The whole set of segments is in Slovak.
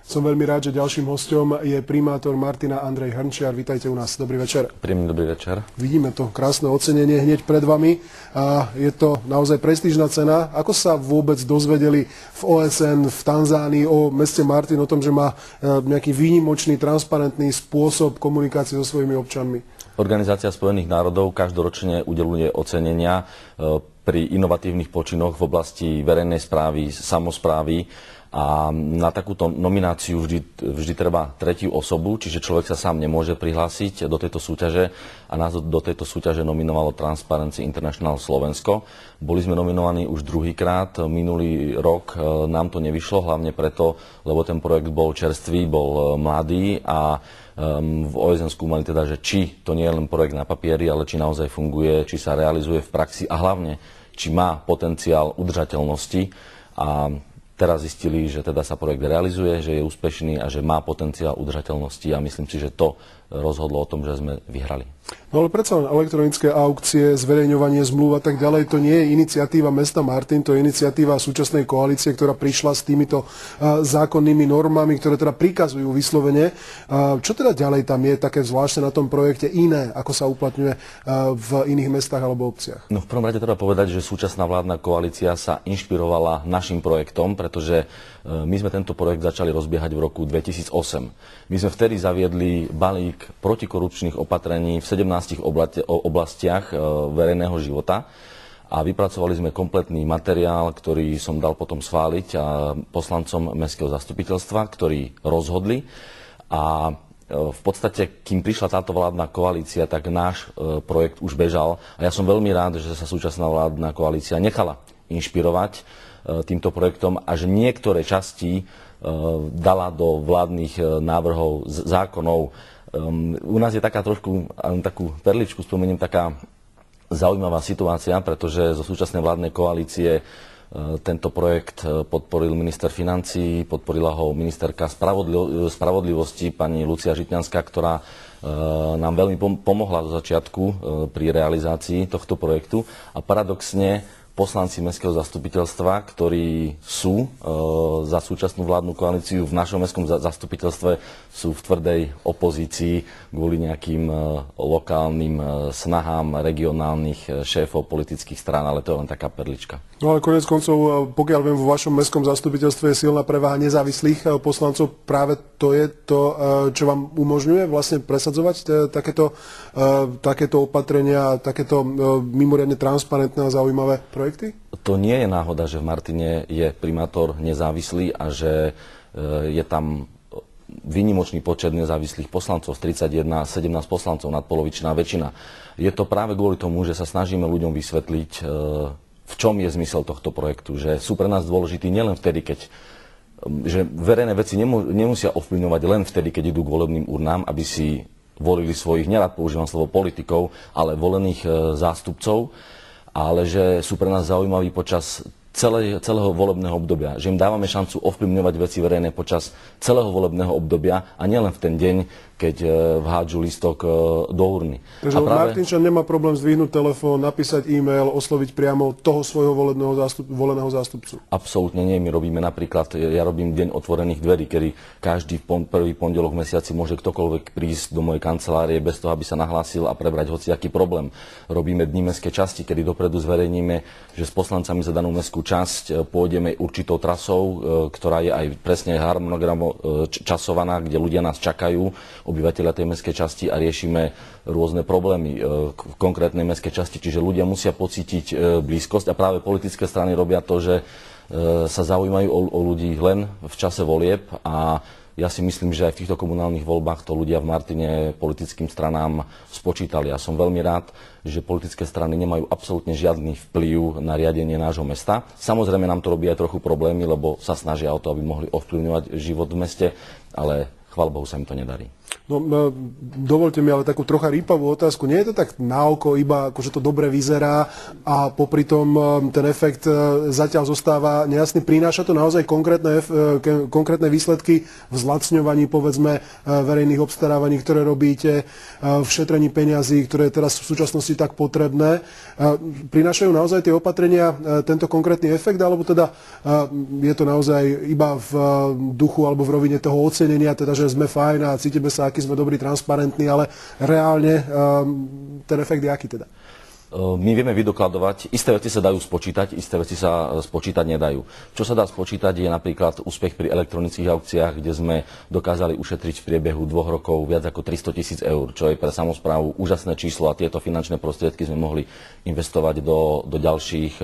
Som veľmi rád, že ďalším hosťom je primátor Martina Andrej Hrnčiar. Vítajte u nás. Dobrý večer. Príjemný dobrý večer. Vidíme to krásne ocenenie hneď pred vami. Je to naozaj prestížna cena. Ako sa vôbec dozvedeli v OSN, v Tanzánii o meste Martin, o tom, že má nejaký výnimočný, transparentný spôsob komunikácie so svojimi občanmi? Organizácia Spojených národov každoročne udeľuje ocenenia pri inovatívnych počinoch v oblasti verejnej správy, samosprávy. A na takúto nomináciu vždy treba tretiu osobu, čiže človek sa sám nemôže prihlásiť do tejto súťaže a nás do tejto súťaže nominovalo Transparency International Slovensko. Boli sme nominovaní už druhýkrát, minulý rok nám to nevyšlo, hlavne preto, lebo ten projekt bol čerstvý, bol mladý a v OSN skúmali teda, že či to nie je len projekt na papieri, ale či naozaj funguje, či sa realizuje v praxi a hlavne, či má potenciál udržateľnosti. A teraz zistili, že teda sa projekt realizuje, že je úspešný a že má potenciál udržateľnosti a myslím si, že to rozhodlo o tom, že sme vyhrali. No ale predsa len elektronické aukcie, zverejňovanie zmluv a tak ďalej, to nie je iniciatíva mesta Martin, to je iniciatíva súčasnej koalície, ktorá prišla s týmito zákonnými normami, ktoré teda prikazujú vyslovene. Čo teda ďalej tam je také zvláštne na tom projekte iné, ako sa uplatňuje v iných mestách alebo obciach? No v prvom rade treba povedať, že súčasná vládna koalícia sa inšpirovala našim projektom, pretože my sme tento projekt začali rozbiehať v roku 2008. My sme vtedy zaviedli balík protikorupčných opatrení v 17 oblastiach verejného života a vypracovali sme kompletný materiál, ktorý som dal potom schváliť poslancom Mestského zastupiteľstva, ktorí rozhodli a v podstate, kým prišla táto vládna koalícia, tak náš projekt už bežal a ja som veľmi rád, že sa súčasná vládna koalícia nechala inšpirovať týmto projektom a že niektoré časti dala do vládnych návrhov zákonov. U nás je taká trošku, takú perličku spomeniem, taká zaujímavá situácia, pretože zo súčasnej vládnej koalície tento projekt podporil minister financií, podporila ho ministerka spravodlivosti pani Lucia Žitňanská, ktorá nám veľmi pomohla do začiatku pri realizácii tohto projektu a paradoxne poslanci Mestského zastupiteľstva, ktorí sú za súčasnú vládnu koalíciu v našom mestskom zastupiteľstve, sú v tvrdej opozícii kvôli nejakým lokálnym snahám regionálnych šéfov politických strán, ale to je len taká perlička. No ale konec koncov, pokiaľ viem, vo vašom mestskom zastupiteľstve je silná prevaha nezávislých poslancov. Práve to je to, čo vám umožňuje vlastne presadzovať takéto opatrenia, takéto mimoriadne transparentné a zaujímavé projekty? To nie je náhoda, že v Martine je primátor nezávislý a že je tam výnimočný počet nezávislých poslancov z 31 17 poslancov, nadpolovičná väčšina. Je to práve kvôli tomu, že sa snažíme ľuďom vysvetliť, v čom je zmysel tohto projektu, že sú pre nás dôležití nielen vtedy, že verejné veci nemusia ovplyvňovať len vtedy, keď idú k volebným urnám, aby si volili svojich, nerad používam slovo politikov, ale volených zástupcov, ale že sú pre nás zaujímaví počas celého volebného obdobia, že im dávame šancu ovplyvňovať veci verejné počas celého volebného obdobia a nielen v ten deň, keď vhádžu listok do urny. Takže Martinčan nemá problém zdvihnúť telefón, napísať e-mail, osloviť priamo toho svojho voleného zástupcu? Absolútne nie. My robíme napríklad, ja robím deň otvorených dverí, kedy každý prvý pondelok v mesiaci môže ktokoľvek prísť do mojej kancelárie bez toho, aby sa nahlásil a prebrať hociaký problém. Robíme dni mestskej časti, kedy dopredu zverejníme, že s poslancami za danú mestskú časť pôjdeme určitou trasou, ktorá je aj presne harmonogramo časovaná, kde ľudia nás čakajú, obyvateľia tej mestskej časti a riešime rôzne problémy v konkrétnej mestskej časti. Čiže ľudia musia pocítiť blízkosť a práve politické strany robia to, že sa zaujímajú o ľudí len v čase volieb a ja si myslím, že aj v týchto komunálnych voľbách to ľudia v Martine politickým stranám spočítali. Ja som veľmi rád, že politické strany nemajú absolútne žiadny vplyv na riadenie nášho mesta. Samozrejme nám to robí aj trochu problémy, lebo sa snažia o to, aby mohli ovplyvňovať život v meste, ale chvála Bohu sa im to nedarí. No, dovolte mi ale takú trocha rýpavú otázku. Nie je to tak na oko, iba akože to dobre vyzerá a popri tom ten efekt zatiaľ zostáva nejasný. Prináša to naozaj konkrétne výsledky v zlacňovaní, povedzme, verejných obstarávaní, ktoré robíte, v šetrení peňazí, ktoré je teraz v súčasnosti tak potrebné. Prinášajú naozaj tie opatrenia tento konkrétny efekt, alebo teda je to naozaj iba v duchu alebo v rovine toho ocenenia, teda, že sme fajn a cítime sa, aký sme dobrí, transparentní, ale reálne ten efekt je aký teda? My vieme vydokladovať, isté veci sa dajú spočítať, isté veci sa spočítať nedajú. Čo sa dá spočítať je napríklad úspech pri elektronických aukciách, kde sme dokázali ušetriť v priebehu 2 rokov viac ako 300 000 eur, čo je pre samosprávu úžasné číslo a tieto finančné prostriedky sme mohli investovať do ďalších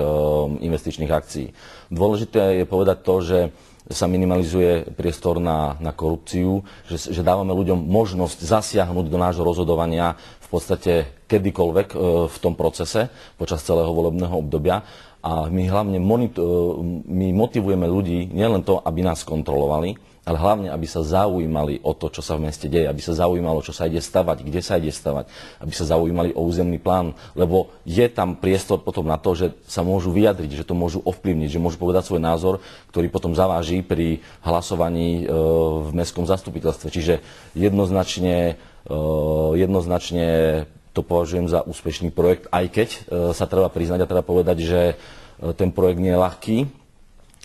investičných akcií. Dôležité je povedať to, že sa minimalizuje priestor na korupciu, že dávame ľuďom možnosť zasiahnuť do nášho rozhodovania v podstate kedykoľvek v tom procese počas celého volebného obdobia. A my hlavne my motivujeme ľudí nielen to, aby nás kontrolovali, ale hlavne, aby sa zaujímali o to, čo sa v meste deje, aby sa zaujímalo, čo sa ide stavať, kde sa ide stavať, aby sa zaujímali o územný plán, lebo je tam priestor potom na to, že sa môžu vyjadriť, že to môžu ovplyvniť, že môžu povedať svoj názor, ktorý potom zaváži pri hlasovaní v mestskom zastupiteľstve. Čiže jednoznačne to považujem za úspešný projekt, aj keď sa treba priznať a treba povedať, že ten projekt nie je ľahký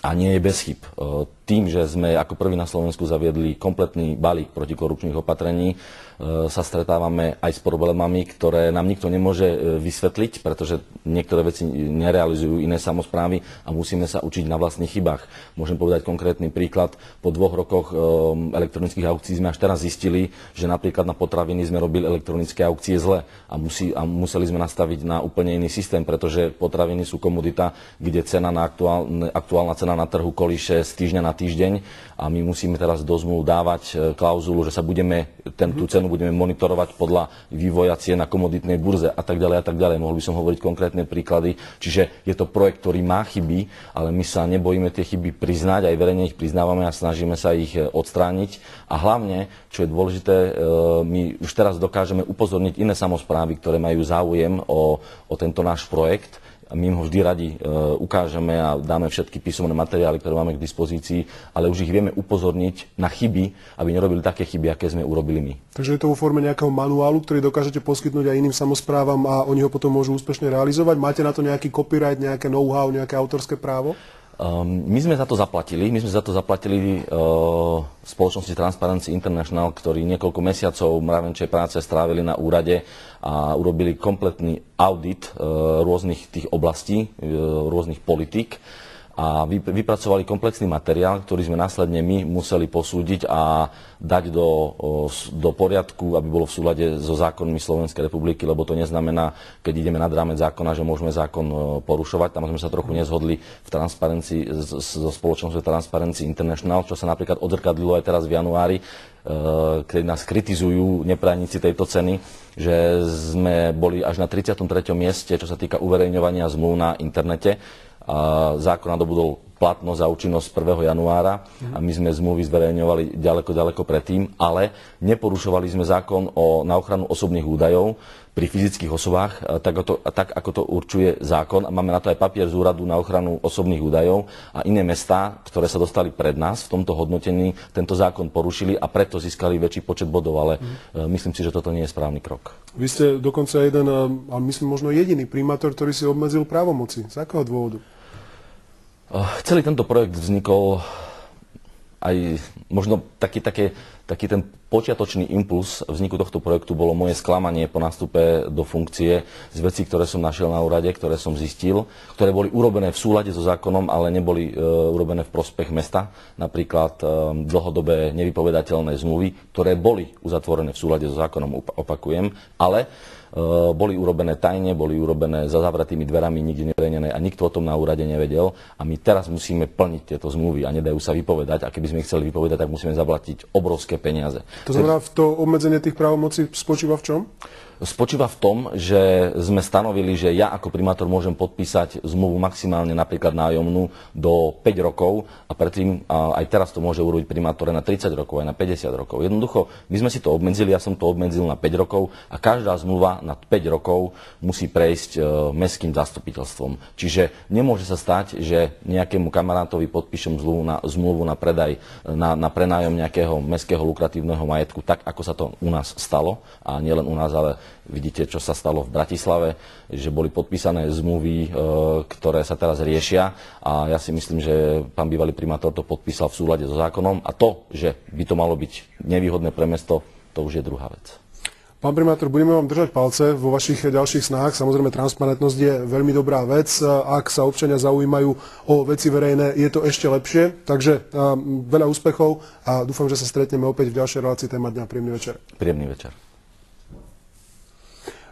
a nie je bez chyb. Tým, že sme ako prvý na Slovensku zaviedli kompletný balík protikorupčných opatrení, sa stretávame aj s problémami, ktoré nám nikto nemôže vysvetliť, pretože niektoré veci nerealizujú iné samosprávy a musíme sa učiť na vlastných chybách. Môžem povedať konkrétny príklad. Po 2 rokoch elektronických aukcií sme až teraz zistili, že napríklad na potraviny sme robili elektronické aukcie zle a museli sme nastaviť na úplne iný systém, pretože potraviny sú komodita, kde aktuálna cena na trhu kolíše z týždňa na týždeň a my musíme teraz do zmluv dávať klauzulu, že sa tú cenu budeme monitorovať podľa vývoja cien na komoditnej burze a tak ďalej a tak ďalej. Mohol by som hovoriť konkrétne príklady. Čiže je to projekt, ktorý má chyby, ale my sa nebojíme tie chyby priznať, aj verejne ich priznávame a snažíme sa ich odstrániť. A hlavne, čo je dôležité, my už teraz dokážeme upozorniť iné samosprávy, ktoré majú záujem o tento náš projekt. My im ho vždy radi ukážeme a dáme všetky písomné materiály, ktoré máme k dispozícii, ale už ich vieme upozorniť na chyby, aby nerobili také chyby, aké sme urobili my. Takže je to vo forme nejakého manuálu, ktorý dokážete poskytnúť aj iným samosprávam a oni ho potom môžu úspešne realizovať? Máte na to nejaký copyright, nejaké know-how, nejaké autorské právo? My sme za to zaplatili. Spoločnosti Transparency International, ktorí niekoľko mesiacov mravenčej práce strávili na úrade a urobili kompletný audit rôznych tých oblastí, rôznych politík a vypracovali komplexný materiál, ktorý sme následne my museli posúdiť a dať do poriadku, aby bolo v súlade so zákonmi Slovenskej republiky, lebo to neznamená, keď ideme nad rámec zákona, že môžeme zákon porušovať. Tam sme sa trochu nezhodli so spoločnosťou Transparency International, čo sa napríklad odzrkadlilo aj teraz v januári, keď nás kritizujú neprajníci tejto ceny, že sme boli až na 33. mieste, čo sa týka uverejňovania zmluv na internete. Zákon nadobudol platnosť a účinnosť 1. januára a my sme zmluvy zverejňovali ďaleko predtým, ale neporušovali sme zákon na ochranu osobných údajov pri fyzických osobách, tak ako to určuje zákon. A máme na to aj papier z úradu na ochranu osobných údajov a iné mestá, ktoré sa dostali pred nás v tomto hodnotení, tento zákon porušili a preto získali väčší počet bodov, ale myslím si, že toto nie je správny krok. Vy ste dokonca jeden, a myslím možno jediný primátor, ktorý si obmedzil právomoci. Z akého dôvodu? Celý tento projekt vznikol aj možno taký ten počiatočný impuls vzniku tohto projektu bolo moje sklamanie po nástupe do funkcie z vecí, ktoré som našiel na úrade, ktoré som zistil, ktoré boli urobené v súlade so zákonom, ale neboli urobené v prospech mesta. Napríklad dlhodobé nevypovedateľné zmluvy, ktoré boli uzatvorené v súlade so zákonom, opakujem, ale boli urobené tajne, boli urobené za zavretými dverami, nikde neverejnené a nikto o tom na úrade nevedel. A my teraz musíme plniť tieto zmluvy a nedajú sa vypovedať. A keby sme ich chceli vypovedať, tak musíme zaplatiť obrovské peniaze. To znamená, to obmedzenie tých právomocí spočíva v čom? Spočíva v tom, že sme stanovili, že ja ako primátor môžem podpísať zmluvu maximálne napríklad nájomnú do 5 rokov a predtým aj teraz to môže urobiť primátor na 30 rokov, aj na 50 rokov. Jednoducho, my sme si to obmedzili, ja som to obmedzil na 5 rokov a každá zmluva na 5 rokov musí prejsť mestským zastupiteľstvom. Čiže nemôže sa stať, že nejakému kamarátovi podpíšem zmluvu na predaj, na prenájom nejakého mestského lukratívneho majetku, tak ako sa to u nás stalo, a nielen u nás, ale vidíte, čo sa stalo v Bratislave, že boli podpísané zmluvy, ktoré sa teraz riešia a ja si myslím, že pán bývalý primátor to podpísal v súlade so zákonom a to, že by to malo byť nevýhodné pre mesto, to už je druhá vec. Pán primátor, budeme vám držať palce vo vašich ďalších snách. Samozrejme, transparentnosť je veľmi dobrá vec. Ak sa občania zaujímajú o veci verejné, je to ešte lepšie. Takže veľa úspechov a dúfam, že sa stretneme opäť v ďalšej relácii Téma dňa. Príjemný večer. Príjemný večer.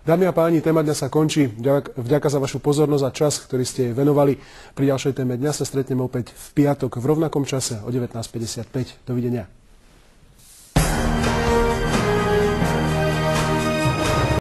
Dámy a páni, Téma dňa sa končí. Vďaka za vašu pozornosť a čas, ktorý ste jej venovali. Pri ďalšej Téme dňa sa stretneme opäť v piatok v rovnakom čase o 19:55. Dovidenia.